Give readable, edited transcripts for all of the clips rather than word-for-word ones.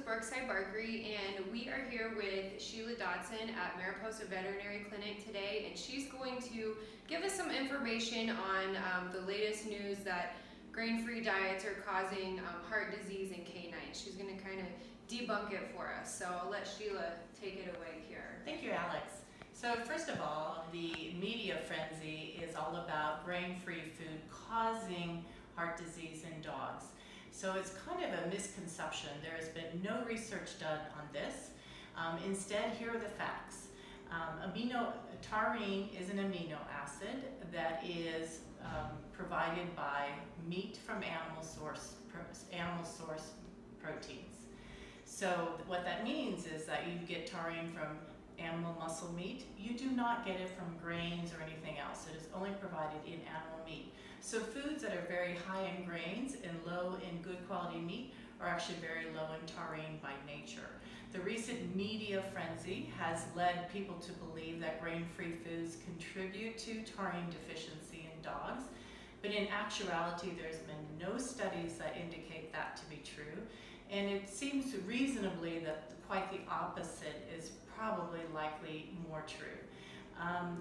Brookside Barkery, and we are here with Sheila Dodson at Mariposa Veterinary Clinic today, and she's going to give us some information on the latest news that grain-free diets are causing heart disease in canines. She's going to kind of debunk it for us, so I'll let Sheila take it away here. Thank you, Alex. So first of all, the media frenzy is all about grain-free food causing heart disease in dogs. So it's kind of a misconception. There has been no research done on this. Instead, here are the facts. Taurine is an amino acid that is provided by meat from animal source proteins. So what that means is that you get taurine from animal muscle meat. You do not get it from grains or anything else. It is only provided in animal meat. So foods that are very high in grains and low in good quality meat are actually very low in taurine by nature. The recent media frenzy has led people to believe that grain-free foods contribute to taurine deficiency in dogs, but in actuality there's been no studies that indicate that to be true, and it seems reasonably that quite the opposite is probably likely more true.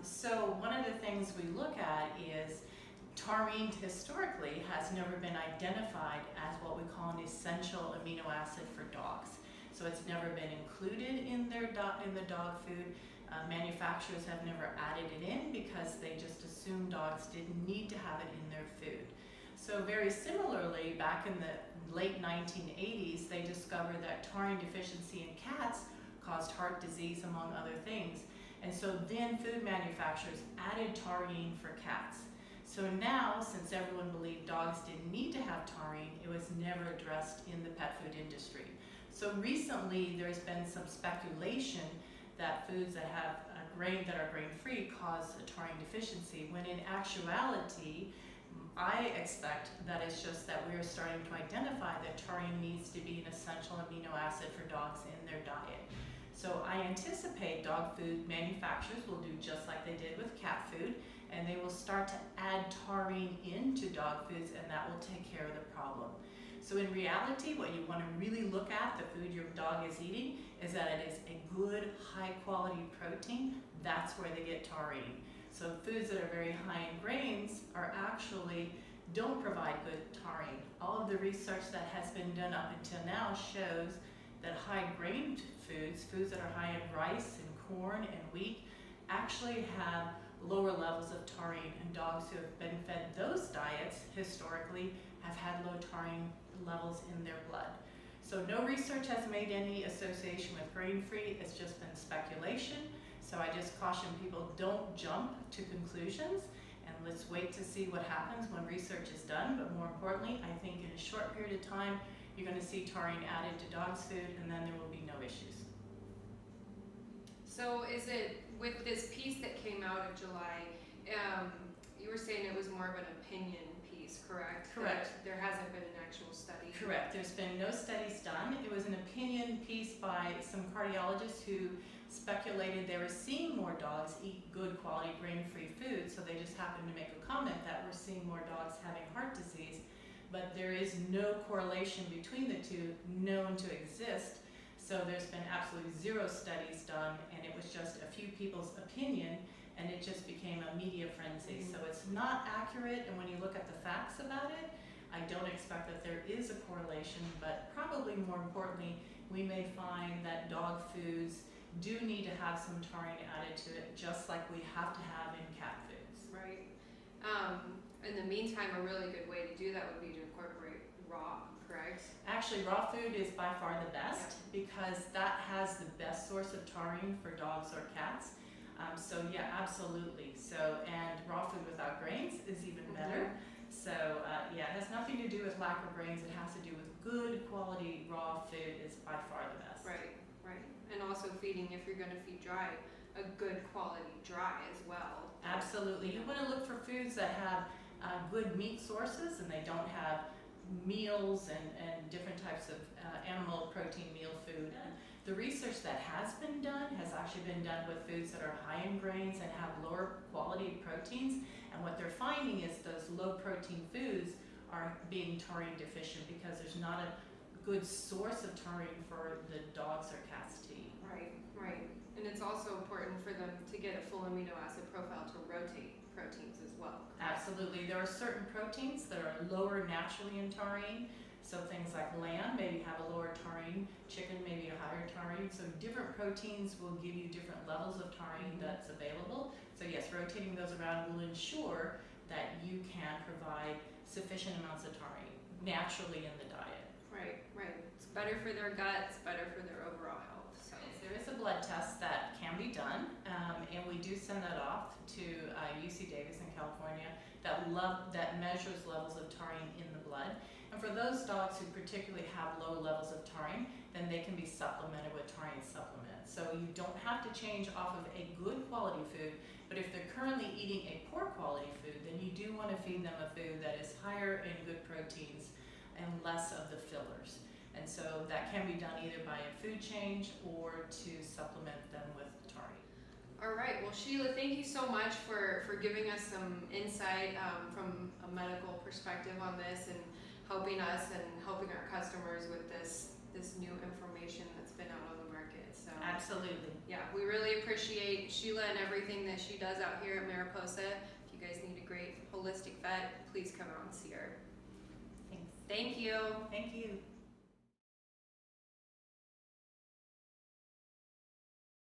So one of the things we look at is taurine historically has never been identified as what we call an essential amino acid for dogs. So it's never been included in the dog food. Manufacturers have never added it in because they just assumed dogs didn't need to have it in their food. So very similarly, back in the late 1980s, they discovered that taurine deficiency in cats caused heart disease, among other things. And so then food manufacturers added taurine for cats. So now, since everyone believed dogs didn't need to have taurine, it was never addressed in the pet food industry. So recently, there's been some speculation that foods that have that are grain-free cause a taurine deficiency, when in actuality, I expect that it's just that we're starting to identify that taurine needs to be an essential amino acid for dogs in their diet. So I anticipate dog food manufacturers will do just like they did with cat food, and they will start to add taurine into dog foods, and that will take care of the problem. So in reality, what you want to really look at, the food your dog is eating, is that it is a good, high-quality protein. That's where they get taurine. So foods that are very high in grains don't provide good taurine. All of the research that has been done up until now shows that high-grained foods that are high in rice and corn and wheat, actually have lower levels of taurine, and dogs who have been fed those diets historically have had low taurine levels in their blood. So no research has made any association with grain-free. It's just been speculation. So I just caution people, don't jump to conclusions, and let's wait to see what happens when research is done. But more importantly, I think in a short period of time, you're going to see taurine added to dog's food, and then there will be no issues. So is it, with this piece that came out of July, you were saying it was more of an opinion piece, correct? Correct. That there hasn't been an actual study? Correct. There's been no studies done. It was an opinion piece by some cardiologists who speculated they were seeing more dogs eat good quality grain-free food, so they just happened to make a comment that we're seeing more dogs having heart disease, but there is no correlation between the two known to exist. So there's been absolutely zero studies done, and it was just a few people's opinion, and it just became a media frenzy. So it's not accurate, and when you look at the facts about it, I don't expect that there is a correlation, but probably more importantly, we may find that dog foods do need to have some taurine added to it, just like we have to have in cat foods. Right. In the meantime, a really good way to do that would be to incorporate raw, correct? Actually, raw food is by far the best, because that has the best source of taurine for dogs or cats. So yeah, absolutely. So, and raw food without grains is even better. So yeah, it has nothing to do with lack of grains. It has to do with good quality raw food is by far the best. Right, right. And also feeding, if you're going to feed dry, a good quality dry as well. Absolutely. You want to look for foods that have good meat sources, and they don't have meals and different types of animal protein meal food. The research that has been done has actually been done with foods that are high in grains and have lower quality proteins, and what they're finding is those low protein foods are being taurine deficient because there's not a good source of taurine for the dogs or cats to eat. Right. And it's also important for them to get a full amino acid profile to rotate proteins as well. Absolutely. There are certain proteins that are lower naturally in taurine. So things like lamb maybe have a lower taurine, chicken maybe a higher taurine. So different proteins will give you different levels of taurine that's available. So yes, rotating those around will ensure that you can provide sufficient amounts of taurine naturally in the diet. Right. It's better for their gut, it's better for their overall health. So There is a blood test that can be done, and we do send that off to UC Davis in California that measures levels of taurine in the blood. And for those dogs who particularly have low levels of taurine, then they can be supplemented with taurine supplements. So you don't have to change off of a good quality food, but if they're currently eating a poor quality food, then you do want to feed them a food that is higher in good proteins and less of the fillers. And so that can be done either by a food change or to supplement them with taurine. all right, well Sheila, thank you so much for giving us some insight from a medical perspective on this and helping us and helping our customers with this new information that's been out on the market. So Absolutely. yeah, we really appreciate Sheila and everything that she does out here at Mariposa. If you guys need a great holistic vet, please come out and see her. Thanks. Thank you. Thank you.